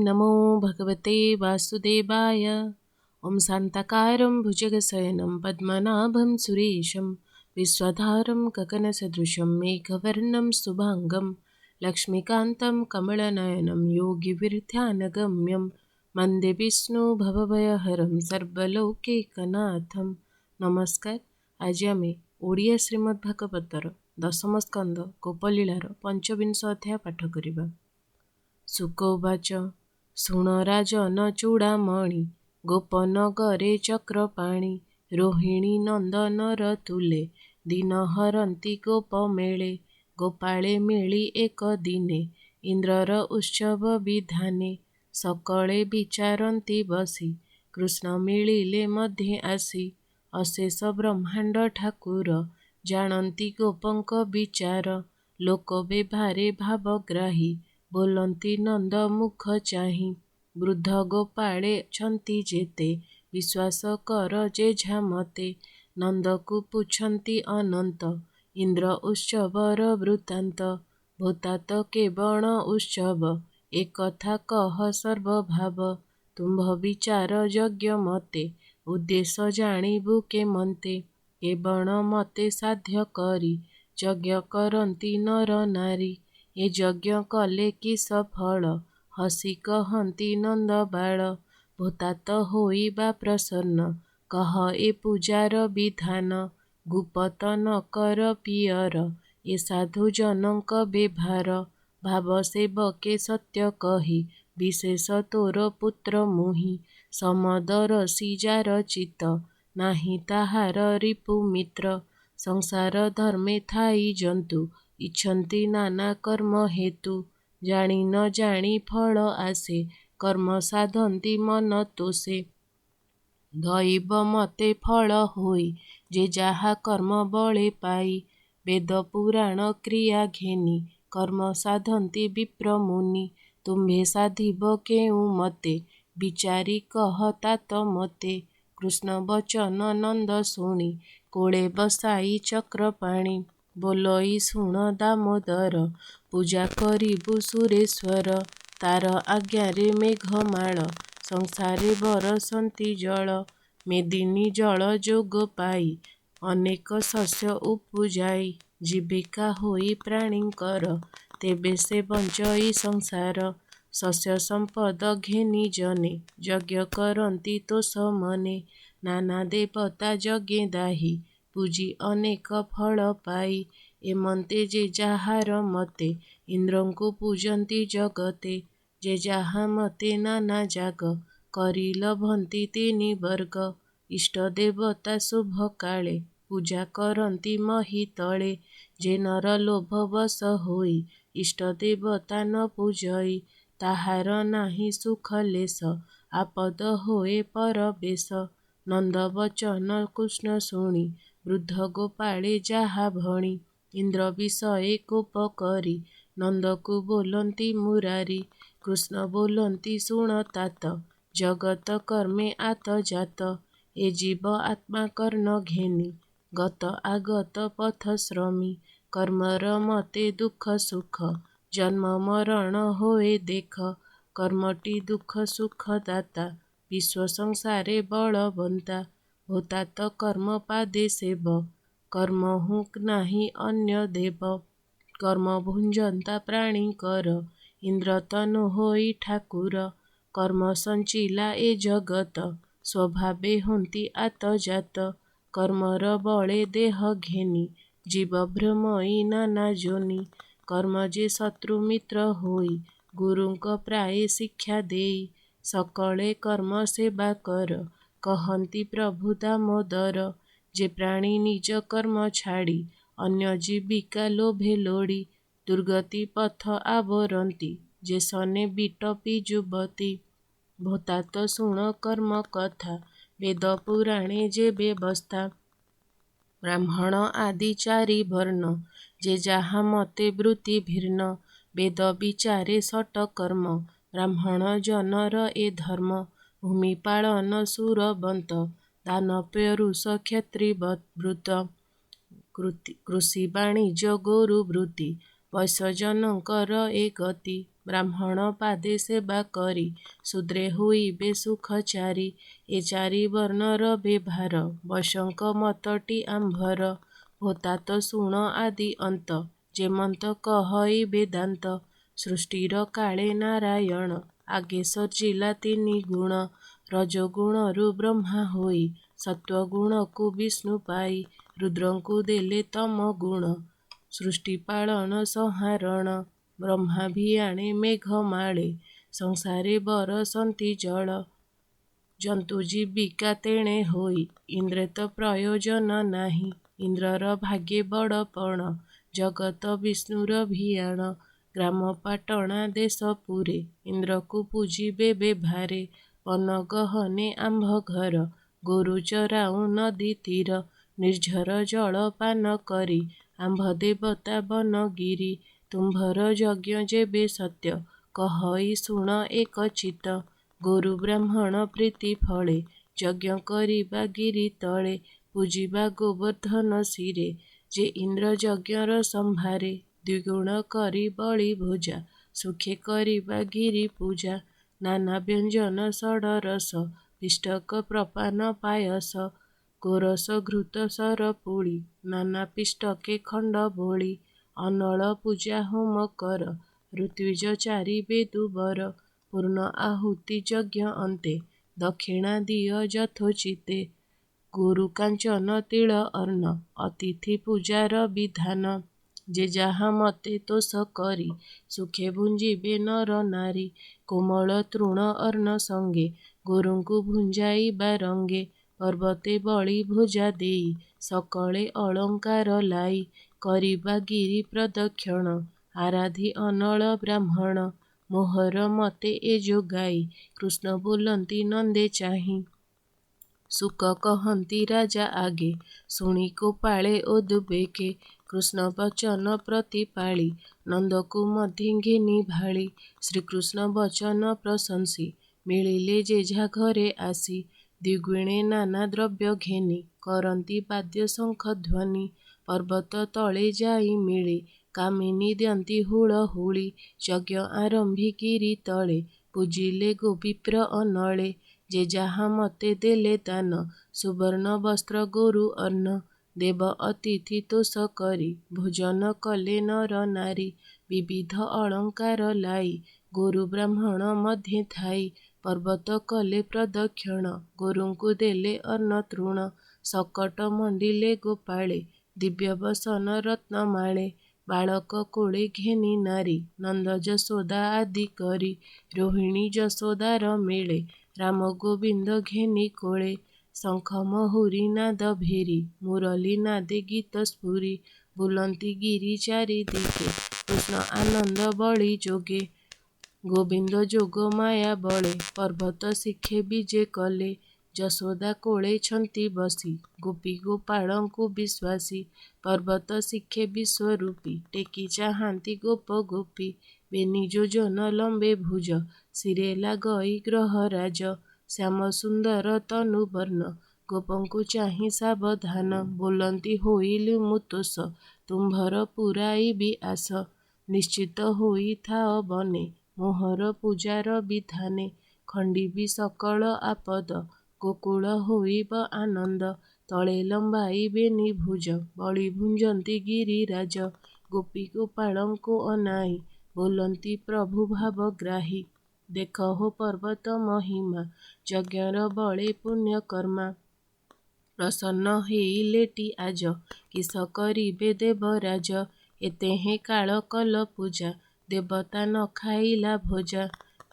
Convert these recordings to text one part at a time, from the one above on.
नमो भगवते वासुदेवाय। ॐ शान्ताकारं भुजगशयनं पद्मनाभं सुरेशं विश्वधारं गगनसदृशं मेघवर्णं शुभाङ्गं लक्ष्मीकान्तं कमलनयनं योगिविरध्यानगम्यं वन्दे विष्णु भवभयहरं सर्वलोकैकनाथं। नमस्कार। आज आमे ओडिया श्रीमद्भागवतर दशम स्कंद गोपलीलार पंचविंश अध्याय पाठ करिबा। सुकोवाच शुण राजन चूड़ामणि गोपनगरे चक्रपाणि रोहिणी नंदनर तुले दिन हरन्ति गोपमेळे गोपाळे मेळी एक दिने इंद्रर उत्सव विधाने सकळे विचारन्ति बसी कृष्ण मिलिले मध्ये आसी अशेष ब्रह्मांड ठाकुर जानन्ति गोपंक विचार लोक व्यवहारे भावग्राही बोलन्ति नंद मुख चाहि वृद्ध गोपाळे छन्ति जेते विश्वास कर जेझा मते नंदकु पुछन्ति अनंत इंद्र उत्सवर वृत्तांत भूतात केवण उत्सव एक कथा कह सर्वभाव तुम्भ विचार यज्ञ मते उद्देश्य जाणिबु के मनते केवण मते साध्य करी यज्ञ करन्ति नर नारी ए यज्ञ कले कि सफल हसी कहन्ति नंद बाळ भूतात होइबा प्रसन्न कह ए पूजार विधान गुपत न कर पियर ए साधु जनक व्यवहार भाव सेवके सत्य कही विशेष तोर पुत्र मुहि समदरसी जार चित्त नाही ताहार रिपु मित्र संसार धर्मे थाई जंतु इच्छन्ति नाना कर्म हेतु जाणी न जाणी फल आसे कर्म साधन्ति मन तोषे दैव मते फल होई जे जाहा कर्म बळे पाई वेद पुराण क्रिया घेनी कर्म साधन्ति विप्र मुनि तुम्भे साधिब केउ मते विचारी कह तात मते कृष्ण बचन नंद शुणी कोळे बसाई चक्रपाणि बोलई शुण दामोदर पूजा करिबु सुरेश्वर तार आज्ञारे मेघमाळ संसारे बरसन्ति जल मेदिनी जल जोग पाई अनेक शस्य उपजाई जीविका होई प्राणींकर तेबे से बंचई संसार शस्य संपद घेनी जने यज्ञ करन्ति तोष मने नाना देवता यज्ञे दाही पूजी अनेक फल पाई एमन्ते जे जाहार मते इंद्रंकु पूजन्ति जगते जे जाहा मते नाना जाग करी लभन्ति तिनि वर्ग इष्ट देवता शुभ काळे पूजा करन्ति मही तळे जे नर लोभ वश होई इष्ट देवता न पूजई ताहार नाही सुख लेस आपद होए परवेश नंद वचन कृष्ण शुणी वृद्ध गोपाळे जाहा भणी इंद्र विषये कोप करी नंदकु बोलन्ति मुरारी कृष्ण बोलन्ति शुण तात जगत कर्मे आत जात ए जीव आत्मा कर्ण घेनी गत आगत पथ श्रमी कर्मर मते दुख सुख जन्म मरण होए देख कर्मटी दुख सुख दाता विश्व संसारे बळवंता भूतात कर्म पादे सेव कर्म हूँ नाही अन्य देव कर्म भुंजंता प्राणीकर इंद्र तनु होई ठाकुर कर्म संचिला ए जगत स्वभावे हुंती आत जात कर्मर बळे देह घेनी जीव भ्रमई नाना जोनी कर्म जे शत्रु मित्र होई गुरुंक प्राये शिक्षा देई सकळे कर्म सेवा कर कहन्ति प्रभु दामोदर जे प्राणी निज कर्म छाड़ी अन्य जीविका लोभे लोड़ी दुर्गति पथ आवरन्ति जे सने बिटपी जुबती भूतात शुण कर्म कथा वेद पुराणे जे व्यवस्था ब्राह्मण आदि चारि वर्ण जे जाहा मते वृत्ति भिन्न वेद विचारे सट कर्म ब्राह्मण जनर ए धर्म भूमि पालन सुरबंत दान परुष क्षत्रि व्रत कृषि वाणिज्य गोरु वृत्ति वैश्य जनकर ए गति ବ୍ରାହ୍ମଣ ପାଦେ ସେବା କରି ଶୂଦ୍ରେ ହୋଇବେ ସୁଖଚାରୀ। ଏ ଚାରି ବର୍ଣ୍ଣର ବେଭାର ବୈଶଙ୍କ ମତଟି ଆମ୍ଭର। ଭୋତାତ ଶୁଣ ଆଦି ଅନ୍ତ ଯେମନ୍ତ କହଇ ବେଦାନ୍ତ। ସୃଷ୍ଟିର କାଳେ ନାରାୟଣ ଆଗେ ସର୍ଜିଲା ତିନି ଗୁଣ। ରଜଗୁଣରୁ ବ୍ରହ୍ମା ହୋଇ ସତ୍ୱଗୁଣକୁ ବିଷ୍ଣୁ ପାଇ ରୁଦ୍ରଙ୍କୁ ଦେଲେ ତମ ଗୁଣ ସୃଷ୍ଟି ପାଳନ ସଂହାରଣ। ବ୍ରହ୍ମା ଭିଆଣେ ମେଘ ମାଳେ ସଂସାରେ ବରସନ୍ତି ଜଳ। ଜନ୍ତୁ ଜୀବିକା ତେଣେ ହୋଇ ଇନ୍ଦ୍ରେ ତ ପ୍ରୟୋଜନ ନାହିଁ। ଇନ୍ଦ୍ରର ଭାଗ୍ୟେ ବଡ଼ପଣ ଜଗତ ବିଷ୍ଣୁର ଭିଆଣ। ଗ୍ରାମ ପାଟଣା ଦେଶ ପୁରେ ଇନ୍ଦ୍ରକୁ ପୂଜିବେ ବେଭାରେ। ବନ ଗହନେ ଆମ୍ଭ ଘର ଗୋରୁ ଚରାଉଁ ନଦୀ ତୀର। ନିର୍ଝର ଜଳ ପାନ କରି ଆମ୍ଭ ଦେବତା ବନଗିରି। ତୁମ୍ଭର ଯଜ୍ଞ ଯେବେ ସତ୍ୟ କହଇ ଶୁଣ ଏକ ଚିତ୍ତ। ଗୋରୁ ବ୍ରାହ୍ମଣ ପ୍ରୀତି ଫଳେ ଯଜ୍ଞ କରିବା ଗିରି ତଳେ। ପୂଜିବା ଗୋବର୍ଦ୍ଧନ ଶିରେ ଯେ ଇନ୍ଦ୍ର ଯଜ୍ଞର ସମ୍ଭାରେ। ଦ୍ୱିଗୁଣ କରି ବଳି ଭୋଜା ସୁଖେ କରିବା ଗିରି ପୂଜା। ନାନା ବ୍ୟଞ୍ଜନ ଷଡ଼ରସ ପିଷ୍ଟକ ପ୍ରପାନ ପାୟସ। ଗୋରସ ଘୃତ ସର ପୁଳି ନାନା ପିଷ୍ଟକେ ଖଣ୍ଡ ବୋଳି। ଅନଳ ପୂଜା ହୋମ କର ଋତ୍ୱିଜ ଚାରି ବେଦୁବର। ପୂର୍ଣ୍ଣ ଆହୁତି ଯଜ୍ଞ ଅନ୍ତେ ଦକ୍ଷିଣା ଦିଅ ଯଥୋଚିତେ। ଗୋରୁ କାଞ୍ଚନ ତିଳ ଅର୍ଣ୍ଣ ଅତିଥି ପୂଜାର ବିଧାନ। ଯେ ଯାହା ମତେ ତୋଷ କରି ସୁଖେ ଭୁଞ୍ଜିବେ ନର ନାରୀ। କୋମଳ ତୃଣ ଅର୍ଣ୍ଣ ସଙ୍ଗେ ଗୋରୁଙ୍କୁ ଭୁଞ୍ଜାଇବା ରଙ୍ଗେ। ପର୍ବତେ ବଳି ଭୋଜା ଦେଇ ସକଳେ ଅଳଙ୍କାର লাই। କରିବା ଗିରି ପ୍ରଦକ୍ଷଣ ଆରାଧି ଅନଳ ବ୍ରାହ୍ମଣ। ମୋହର ମତେ ଏ ଯୋଗାଇ କୃଷ୍ଣ ବୋଲନ୍ତି ନନ୍ଦେ ଚାହିଁ। ଶୁକ କହନ୍ତି ରାଜା ଆଗେ ଶୁଣି କୋପାଳେ ଓ ଦୁବେକେ। କୃଷ୍ଣ ବଚନ ପ୍ରତିପାଳି ନନ୍ଦକୁ ମଧ୍ୟ ଘେନି ଭାଳି। ଶ୍ରୀକୃଷ୍ଣ ବଚନ ପ୍ରଶଂସି ମିଳିଲେ ଯେଝା ଘରେ ଆସି। ଦ୍ୱିଗୁଣେ ନାନା ଦ୍ରବ୍ୟ ଘେନି କରନ୍ତି ବାଦ୍ୟ ଶଙ୍ଖ ଧ୍ୱନି। ପର୍ବତ ତଳେ ଯାଇ ମିଳେ କାମିନୀ ଦିଅନ୍ତି ହୁଳହୁଳି। ଯଜ୍ଞ ଆରମ୍ଭି ଗିରି ତଳେ ପୂଜିଲେ ଗୋବିପ୍ର ଅନଳେ। ଯେ ଯାହା ମତେ ଦେଲେ ଦାନ ସୁବର୍ଣ୍ଣ ବସ୍ତ୍ର ଗୋରୁ ଅର୍ଣ୍ଣ। ଦେବ ଅତିଥି ତୋଷ କରି ଭୋଜନ କଲେ ନର ନାରୀ। ବିବିଧ ଅଳଙ୍କାର লাই ଗୋରୁ ବ୍ରାହ୍ମଣ ମଧ୍ୟେ ଥାଇ। ପର୍ବତ କଲେ ପ୍ରଦକ୍ଷଣ ଗୋରୁଙ୍କୁ ଦେଲେ ଅନ୍ନ ତୃଣ। ଶକଟ ମଣ୍ଡିଲେ ଗୋପାଳେ ଦିବ୍ୟବସନ ରତ୍ନମାଳେ। ବାଳକ କୋଳେ ଘେନି ନାରୀ ନନ୍ଦ ଯଶୋଦା ଆଦି କରି। ରୋହିଣୀ ଯଶୋଦାର ମେଳେ ରାମ ଗୋବିନ୍ଦ ଘେନି କୋଳେ। ଶଙ୍ଖ ମହୁରୀ ନାଦ ଭେରି ମୁରଲୀ ନାଦେ ଗୀତ ସ୍ଫୁରି। ବୁଲନ୍ତି ଗିରି ଚାରି ଦିଗେ କୃଷ୍ଣ ଆନନ୍ଦ ବଳି ଯୋଗେ। ଗୋବିନ୍ଦ ଯୋଗ ମାୟା ବଳେ ପର୍ବତ ଶିଖେ ବିଜେ କଲେ। ଯଶୋଦା କୋଳେଛନ୍ତି ବସି ଗୋପୀ ଗୋପାଳଙ୍କୁ ବିଶ୍ୱାସୀ। ପର୍ବତ ଶିଖେ ବିଶ୍ୱରୂପୀ ଟେକି ଚାହାନ୍ତି ଗୋପ ଗୋପୀ। ବେନି ଯୋଜନ ଲମ୍ବେ ଭୁଜ ଶିରେ ଲାଗଇ ଗ୍ରହରାଜ। ଶ୍ୟାମ ସୁନ୍ଦର ତନୁ ବର୍ଣ୍ଣ ଗୋପଙ୍କୁ ଚାହିଁ ସାବଧାନ। ବୋଲନ୍ତି ହୋଇଲୁ ମୁଁ ତୋଷ ତୁମ୍ଭର ପୁରାଇବି ଆସ। ନିଶ୍ଚିତ ହୋଇ ଥାଅ ବନେ ମୋହର ପୂଜାର ବିଧାନେ। ଖଣ୍ଡିବି ସକଳ ଆପଦ ଗୋକୁଳ ହୋଇବ ଆନନ୍ଦ। ତଳେ ଲମ୍ବାଇବେନି ଭୁଜ ବଳି ଭୁଞ୍ଜନ୍ତି ଗିରିରାଜ। ଗୋପୀ ଗୋପାଳଙ୍କୁ ଅନାଇ ବୋଲନ୍ତି ପ୍ରଭୁ ଭାବଗ୍ରାହୀ। ଦେଖ ହୋ ପର୍ବତ ମହିମା ଯଜ୍ଞର ବଳେ ପୁଣ୍ୟକର୍ମା। ପ୍ରସନ୍ନ ହେଇଲେଟି ଆଜ କିସ କରିବେ ଦେବରାଜ। ଏତେହେଁ କାଳ କଲ ପୂଜା ଦେବତା ନ ଖାଇଲା ଭୋଜା।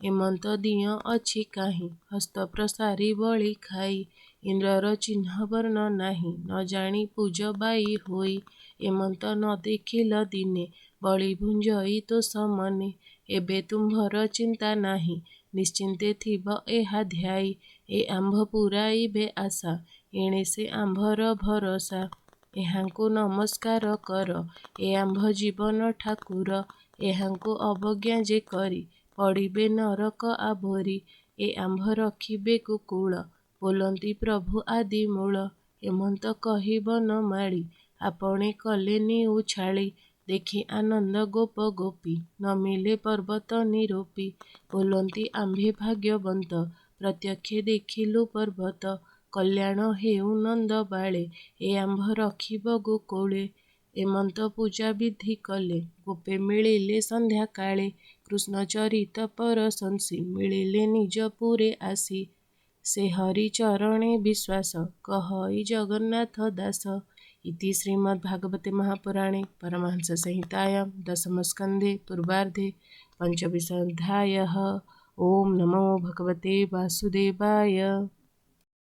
ଏମନ୍ତ ଦିଅଁ ଅଛି କାହିଁ ହସ୍ତ ପ୍ରସାରି ବଳି ଖାଇ। ଇନ୍ଦ୍ରର ଚିହ୍ନ ବର୍ଣ୍ଣ ନାହିଁ ନ ଜାଣି ପୂଜ ବାଇ ହୋଇ। ଏମନ୍ତ ନ ଦେଖିଲ ଦିନେ ବଳି ଭୁଞ୍ଜଇ ତୋଷ ମନେ। ଏବେ ତୁମ୍ଭର ଚିନ୍ତା ନାହିଁ ନିଶ୍ଚିନ୍ତେ ଥିବ ଏହା ଧ୍ୟାଇ। ଏ ଆମ୍ଭ ପୁରାଇବେ ଆଶା ଏଣେ ସେ ଆମ୍ଭର ଭରସା। ଏହାଙ୍କୁ ନମସ୍କାର କର ଏ ଆମ୍ଭ ଜୀବନ ଠାକୁର। ଏହାଙ୍କୁ ଅବଜ୍ଞା ଯେ କରି ପଡ଼ିବେ ନରକ ଆଭୋରି। ଏ ଆମ୍ଭ ରଖିବେ ଗୋକୁଳ ବୋଲନ୍ତି ପ୍ରଭୁ ଆଦି ମୂଳ। ଏମନ୍ତ କହି ବନମାଳି ଆପଣେ କଲେ ନିଉଛାଳି। ଦେଖି ଆନନ୍ଦ ଗୋପ ଗୋପୀ, ନ ମିଳେ ପର୍ବତ ନିରୋପୀ। ବୋଲନ୍ତି ଆମ୍ଭେ ଭାଗ୍ୟବନ୍ତ, ପ୍ରତ୍ୟକ୍ଷେ ଦେଖିଲୁ ପର୍ବତ। କଲ୍ୟାଣ ହେଉ ନନ୍ଦ ବାଳେ, ଏ ଆମ୍ଭ ରଖିବ ଗୋକୁଳେ। ଏମନ୍ତ ପୂଜା ବିଧି କଲେ, ଗୋପେ ମିଳିଲେ ସନ୍ଧ୍ୟା କାଳେ। କୃଷ୍ଣ ଚରିତ ପରଶଂସୀ, ମିଳିଲେ ନିଜପୁରେ ଆସି। ସେ ହରି ଚରଣେ ବିଶ୍ୱାସ, କହଇ ଜଗନ୍ନାଥ ଦାସ। ଇତି ଶ୍ରୀମଦ୍ଭାଗବତେ ମହାପୁରାଣେ ପରମହଂସ ସଂହିତାୟାं ଦଶମସ୍କନ୍ଧେ ପୂର୍ବାର୍ଦ୍ଧେ पञ्चविंशोऽध्यायः। ॐ नमो भगवते वासुदेवाय।